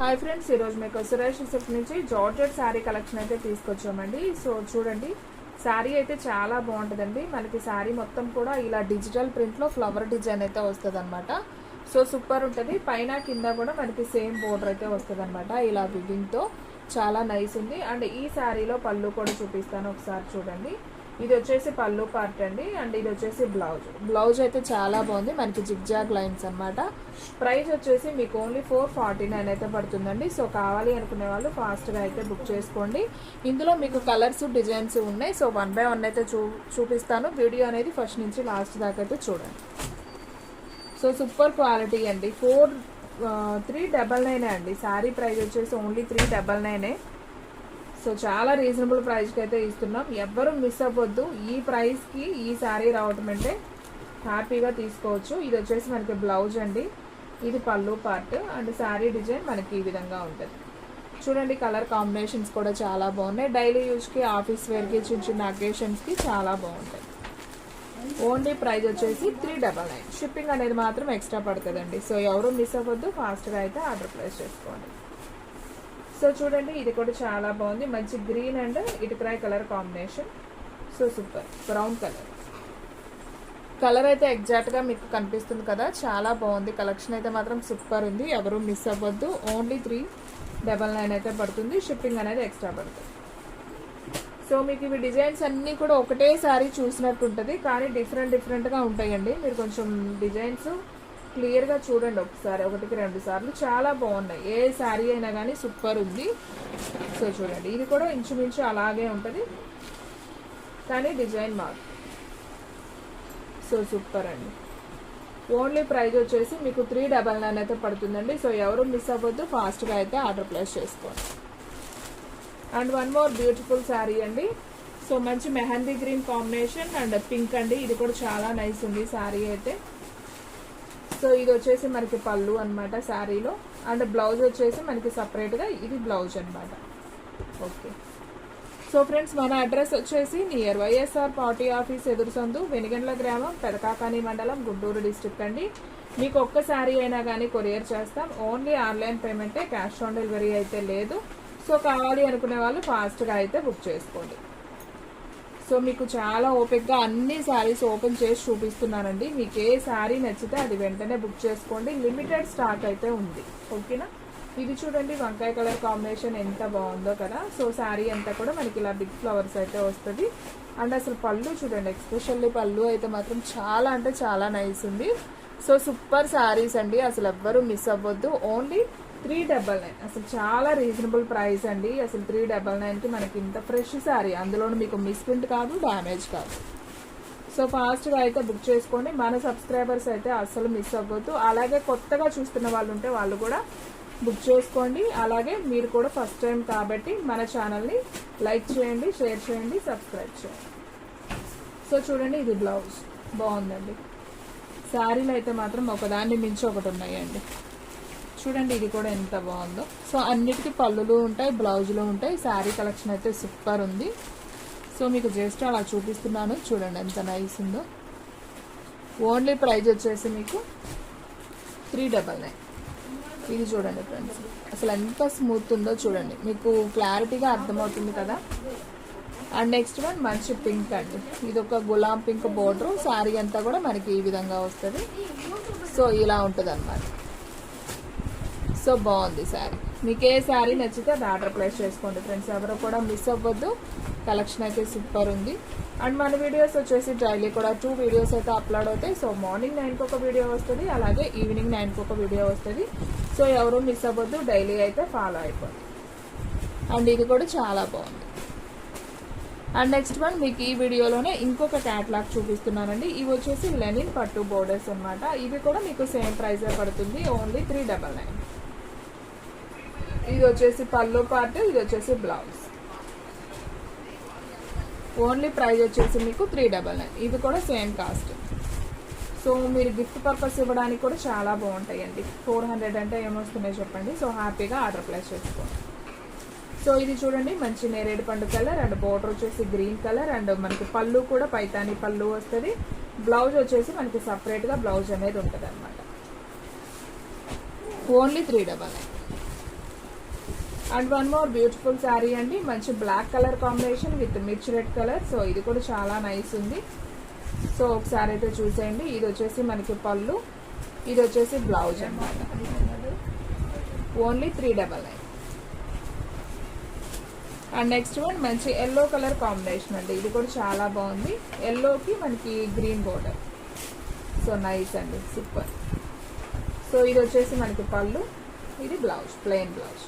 Hi friends, ఈరోజు మీకు Suresh silk నుంచి జార్జెట్ శారీ కలెక్షన్ అయితే తీసుకొచ్చామండి. సో చూడండి, శారీ అయితే చాలా బాగుంటుందండి. మనకి శారీ మొత్తం కూడా ఇలా డిజిటల్ ప్రింట్లో ఫ్లవర్ డిజైన్ అయితే వస్తుంది అనమాట. సో సూపర్ ఉంటుంది. పైన కింద కూడా మనకి సేమ్ బోర్డర్ అయితే వస్తుంది అనమాట. ఇలా వివింగ్తో చాలా నైస్ ఉంది. అండ్ ఈ శారీలో పళ్ళు కూడా చూపిస్తాను, ఒకసారి చూడండి. ఇది వచ్చేసి పళ్ళు పార్ట్ అండి. అండ్ ఇది వచ్చేసి బ్లౌజ్ అయితే చాలా బాగుంది. మనకి జిగ్జాగ్ లైన్స్ అనమాట. ప్రైస్ వచ్చేసి మీకు ఓన్లీ 449 అయితే పడుతుందండి. సో కావాలి అనుకునే వాళ్ళు ఫాస్ట్గా అయితే బుక్ చేసుకోండి. ఇందులో మీకు కలర్స్ డిజైన్స్ ఉన్నాయి. సో 1 by 1 అయితే చూపిస్తాను. వీడియో అనేది ఫస్ట్ నుంచి లాస్ట్ దాకా అయితే చూడండి. సో సూపర్ క్వాలిటీ అండి. 399 అండి. శారీ ప్రైస్ వచ్చేసి ఓన్లీ 399. సో చాలా రీజనబుల్ ప్రైస్కి అయితే ఇస్తున్నాం. ఎవ్వరూ మిస్ అవ్వద్దు. ఈ ప్రైస్కి ఈ శారీ రావటం అంటే హ్యాపీగా తీసుకోవచ్చు. ఇది వచ్చేసి మనకి బ్లౌజ్ అండి. ఇది పళ్ళు పార్ట్. అండ్ శారీ డిజైన్ మనకి ఈ విధంగా ఉంటుంది. చూడండి, కలర్ కాంబినేషన్స్ కూడా చాలా బాగున్నాయి. డైలీ యూజ్కి, ఆఫీస్ వేర్కి, చిన్న చిన్న అకేషన్స్కి చాలా బాగుంటాయి. ఓన్లీ ప్రైస్ వచ్చేసి 399. షిప్పింగ్ అనేది మాత్రం ఎక్స్ట్రా పడుతుందండి. సో ఎవరు మిస్ అవ్వద్దు, ఫాస్ట్గా అయితే ఆర్డర్ ప్లేస్ చేసుకోండి. సో చూడండి, ఇది కూడా చాలా బాగుంది. మంచి గ్రీన్ అండ్ ఇటుకరాయి colour combination. So super brown colour అయితే ఎగ్జాక్ట్గా మీకు కనిపిస్తుంది కదా, చాలా బాగుంది. కలెక్షన్ అయితే మాత్రం సూపర్ ఉంది. ఎవరు మిస్ అవ్వద్దు. ఓన్లీ 399 అయితే పడుతుంది. షిప్పింగ్ అనేది ఎక్స్ట్రా పడుతుంది. సో మీకు ఇవి డిజైన్స్ అన్నీ కూడా ఒకటేసారి చూసినట్టు ఉంటుంది, కానీ డిఫరెంట్గా ఉంటాయండి. మీరు కొంచెం డిజైన్స్ క్లియర్గా చూడండి ఒకసారి, 1-2 సార్లు. చాలా బాగున్నాయి. ఏ శారీ అయినా కానీ సూపర్ ఉంది. సో చూడండి, ఇది కూడా ఇంచుమించు అలాగే ఉంటుంది, కానీ డిజైన్ మారు. సో సూపర్ అండి. ఓన్లీ ప్రైస్ వచ్చేసి మీకు 399 అయితే పడుతుందండి. సో ఎవరు మిస్ అవ్వద్దు, ఫాస్ట్గా అయితే ఆర్డర్ ప్లేస్ చేసుకోండి. And one more beautiful saree అండి. సో మంచి mehndi green combination and pink అండి. ఇది కూడా చాలా నైస్ ఉంది శారీ అయితే. సో ఇది వచ్చేసి మనకి పళ్ళు అనమాట శారీలో. అండ్ బ్లౌజ్ వచ్చేసి మనకి సపరేట్గా ఇది బ్లౌజ్ అనమాట. ఓకే. సో ఫ్రెండ్స్, మన అడ్రస్ వచ్చేసి నియర్ వైఎస్ఆర్ పార్టీ ఆఫీస్ ఎదురుసందు, వెనిగండ్ల గ్రామం, పెదకాకాని మండలం, గుంటూరు డిస్ట్రిక్ట్ అండి. మీకు ఒక్క శారీ అయినా కానీ కొరియర్ చేస్తాం. ఓన్లీ ఆన్లైన్ పేమెంటే, క్యాష్ ఆన్ డెలివరీ అయితే లేదు. సో కావాలి అనుకునే వాళ్ళు ఫాస్ట్గా అయితే బుక్ చేసుకోండి. సో మీకు చాలా ఓపిక్గా అన్ని శారీస్ ఓపెన్ చేసి చూపిస్తున్నానండి. మీకు ఏ శారీ నచ్చితే అది వెంటనే బుక్ చేసుకోండి. లిమిటెడ్ స్టాక్ అయితే ఉంది. ఓకేనా. ఇది చూడండి, వంకాయ కలర్ కాంబినేషన్ ఎంత బాగుందో కదా. సో శారీ అంతా కూడా మనకి ఇలా బిగ్ ఫ్లవర్స్ అయితే వస్తుంది. అండ్ అసలు పళ్ళు చూడండి, ఎక్స్పెషల్లీ పళ్ళు అయితే మాత్రం చాలా అంటే చాలా నైస్ ఉంది. సో సూపర్ శారీస్ అండి, అసలు ఎవ్వరూ మిస్ అవ్వద్దు. ఓన్లీ 399. అసలు చాలా రీజనబుల్ ప్రైస్ అండి. అసలు 399కి మనకి ఇంత ఫ్రెష్ శారీ, అందులోనూ మీకు మిస్ప్రింట్ కాదు, డ్యామేజ్ కాదు. సో ఫాస్ట్గా అయితే బుక్ చేసుకోండి. మన సబ్స్క్రైబర్స్ అయితే అస్సలు మిస్ అవ్వద్దు. అలాగే కొత్తగా చూస్తున్న వాళ్ళు ఉంటే వాళ్ళు కూడా బుక్ చేసుకోండి. అలాగే మీరు కూడా ఫస్ట్ టైం కాబట్టి మన ఛానల్ని లైక్ చేయండి, షేర్ చేయండి, సబ్స్క్రైబ్ చేయండి. సో చూడండి, ఇది బ్లౌజ్ బాగుందండి. శారీలు అయితే మాత్రం ఒకదాన్ని మించి ఒకటి ఉన్నాయండి. చూడండి, ఇది కూడా ఎంత బాగుందో. సో అన్నిటికీ పళ్ళులు ఉంటాయి, బ్లౌజులు ఉంటాయి. శారీ కలెక్షన్ అయితే సూపర్ ఉంది. సో మీకు జస్ట్ అలా చూపిస్తున్నాను, చూడండి ఎంత నైస్ ఉందో. ఓన్లీ ప్రైజ్ వచ్చేసి మీకు 399. ఇది చూడండి ఫ్రెండ్స్, అసలు ఎంత స్మూత్ ఉందో చూడండి, మీకు క్లారిటీగా అర్థమవుతుంది కదా. అండ్ నెక్స్ట్ వన్ మంచి పింక్ అండి. ఇది ఒక గులాం పింక్ బోర్డర్. శారీ అంతా కూడా మనకి ఈ విధంగా వస్తుంది. సో ఇలా ఉంటుంది అన్నమాట. సో బాగుంది శారీ. మీకు ఏ శారీ నచ్చితే అది ఆర్డర్ ప్లేస్ చేసుకోండి ఫ్రెండ్స్. ఎవరు కూడా మిస్ అవ్వద్దు. కలెక్షన్ అయితే సూపర్ ఉంది. అండ్ మన వీడియోస్ వచ్చేసి డైలీ కూడా 2 వీడియోస్ అయితే అప్లోడ్ అవుతాయి. సో మార్నింగ్ 9కి ఒక వీడియో వస్తుంది, అలాగే ఈవినింగ్ 9కి ఒక వీడియో వస్తుంది. సో ఎవరు మిస్ అవ్వద్దు, డైలీ అయితే ఫాలో అయిపోండి. అండ్ ఇది కూడా చాలా బాగుంది. అండ్ నెక్స్ట్ వన్ మీకు ఈ వీడియోలోనే ఇంకొక క్యాటలాగ్ చూపిస్తున్నానండి. ఇవి వచ్చేసి లెనిన్ పట్టు బోర్డర్స్ అనమాట. ఇవి కూడా మీకు సేమ్ ప్రైజే పడుతుంది. ఓన్లీ 399. ఇది వచ్చేసి పళ్ళు పార్ట్, ఇది వచ్చేసి బ్లౌజ్. ఓన్లీ ప్రైస్ వచ్చేసి మీకు 399. ఇది కూడా సేమ్ కాస్ట్. సో మీరు గిఫ్ట్ పర్పస్ ఇవ్వడానికి కూడా చాలా బాగుంటాయండి. 400 అంటే ఏమొస్తున్నాయి చెప్పండి. సో హ్యాపీగా ఆర్డర్ ప్లేస్ చేసుకోండి. సో ఇది చూడండి, మంచి నేరేడు పండు కలర్ అండ్ బోర్డర్ వచ్చేసి గ్రీన్ కలర్. అండ్ మనకి పళ్ళు కూడా పైతాని పళ్ళు వస్తుంది. బ్లౌజ్ వచ్చేసి మనకి సపరేట్గా బ్లౌజ్ అనేది ఉంటుంది అనమాట. Only 399. And one more beautiful saree అండి, మంచి black colour combination with mirch red colour. So ఇది కూడా చాలా నైస్ ఉంది. సో ఒకసారి అయితే చూసేయండి. ఇది వచ్చేసి మనకి పళ్ళు, ఇది వచ్చేసి బ్లౌజ్ అన్నమాట. ఓన్లీ 399. అండ్ నెక్స్ట్ వన్ మంచి ఎల్లో కలర్ కాంబినేషన్ అండి, ఇది కూడా చాలా బాగుంది. ఎల్లోకి మనకి గ్రీన్ బోర్డర్. సో నైస్ అండి, సూపర్. సో ఇది వచ్చేసి మనకి పళ్ళు, ఇది బ్లౌజ్, ప్లెయిన్ బ్లౌజ్.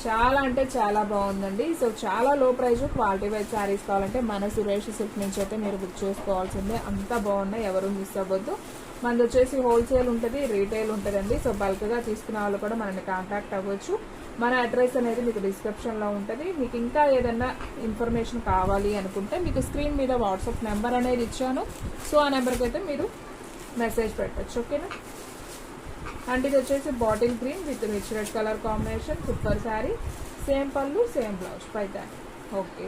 చాలా అంటే చాలా బాగుందండి. సో చాలా లో ప్రైస్ క్వాలిటీ వైజ్ శారీస్ కావాలంటే మన సురేష్ సిల్క్ నుంచి అయితే మీరు బుక్ చేసుకోవాల్సిందే. అంత బాగున్నాయి, ఎవరు మిస్ అవ్వద్దు. మనది వచ్చేసి హోల్సేల్ ఉంటుంది, రీటైల్ ఉంటుందండి. సో బల్క్గా తీసుకునే వాళ్ళు కూడా మనల్ని కాంటాక్ట్ అవ్వచ్చు. మన అడ్రస్ అనేది మీకు డిస్క్రిప్షన్లో ఉంటుంది. మీకు ఇంకా ఏదైనా ఇన్ఫర్మేషన్ కావాలి అనుకుంటే మీకు స్క్రీన్ మీద వాట్సాప్ నెంబర్ అనేది ఇచ్చాను. సో ఆ నెంబర్కి అయితే మీరు మెసేజ్ పెట్టచ్చు, ఓకేనా. అండ్ ఇది వచ్చేసి bottle green with rich red colour combination, super sari. Same పళ్ళు, సేమ్ బ్లౌజ్, పైతాని. ఓకే,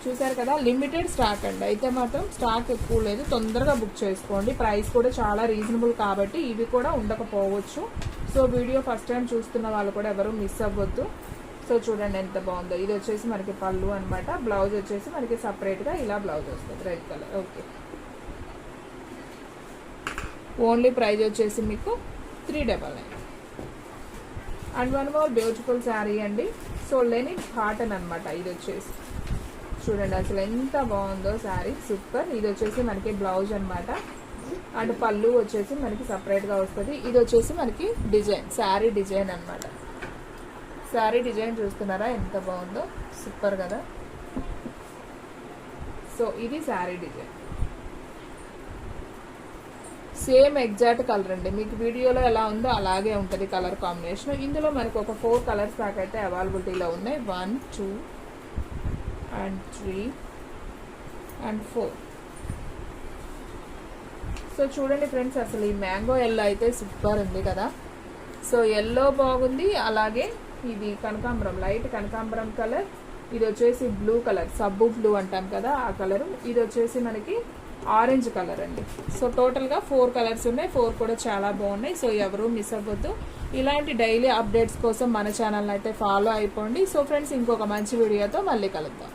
చూసారు కదా, లిమిటెడ్ స్టాక్ అండి. అయితే మాత్రం స్టాక్ ఎక్కువ లేదు, తొందరగా బుక్ చేసుకోండి. ప్రైస్ కూడా చాలా రీజనబుల్ కాబట్టి ఇవి కూడా ఉండకపోవచ్చు. సో వీడియో ఫస్ట్ టైం చూస్తున్న వాళ్ళు కూడా ఎవరు మిస్ అవ్వద్దు. సో చూడండి ఎంత బాగుందో. ఇది వచ్చేసి మనకి పళ్ళు అనమాట. బ్లౌజ్ వచ్చేసి మనకి సపరేట్గా ఇలా బ్లౌజ్ వస్తుంది, red colour. Okay, only price వచ్చేసి మీకు 399. And one more beautiful saree అండి. సో లెనిన్ కాటన్ అనమాట. ఇది వచ్చేసి చూడండి అసలు ఎంత బాగుందో శారీ, సూపర్. ఇది వచ్చేసి మనకి బ్లౌజ్ అనమాట. అండ్ పళ్ళు వచ్చేసి మనకి సపరేట్గా వస్తుంది. ఇది వచ్చేసి మనకి డిజైన్, శారీ డిజైన్ అనమాట. శారీ డిజైన్ చూస్తున్నారా ఎంత బాగుందో, సూపర్ కదా. సో ఇది sari design, same exact colour అండి. మీకు వీడియోలో ఎలా ఉందో అలాగే ఉంటుంది కలర్ కాంబినేషన్. ఇందులో మనకు ఒక 4 కలర్స్ దాకా అయితే అవైలబిలిటీలో ఉన్నాయి. 1, 2 and 3 and 4. సో చూడండి ఫ్రెండ్స్, అసలు ఈ మ్యాంగో ఎల్లో అయితే సూపర్ ఉంది కదా. సో ఎల్లో బాగుంది, అలాగే ఇది కనకాంబరం, లైట్ కనకాంబరం కలర్. ఇది వచ్చేసి బ్లూ కలర్, సబ్బు బ్లూ అంటాం కదా ఆ కలరు. ఇది వచ్చేసి మనకి ఆరెంజ్ కలర్ అండి. సో టోటల్గా 4 కలర్స్ ఉన్నాయి. 4 కూడా చాలా బాగున్నాయి. సో ఎవరు మిస్ అవ్వద్దు. ఇలాంటి డైలీ అప్డేట్స్ కోసం మన ఛానల్ అయితే ఫాలో అయిపోండి. సో ఫ్రెండ్స్, ఇంకొక మంచి వీడియోతో మళ్ళీ కలుద్దాం.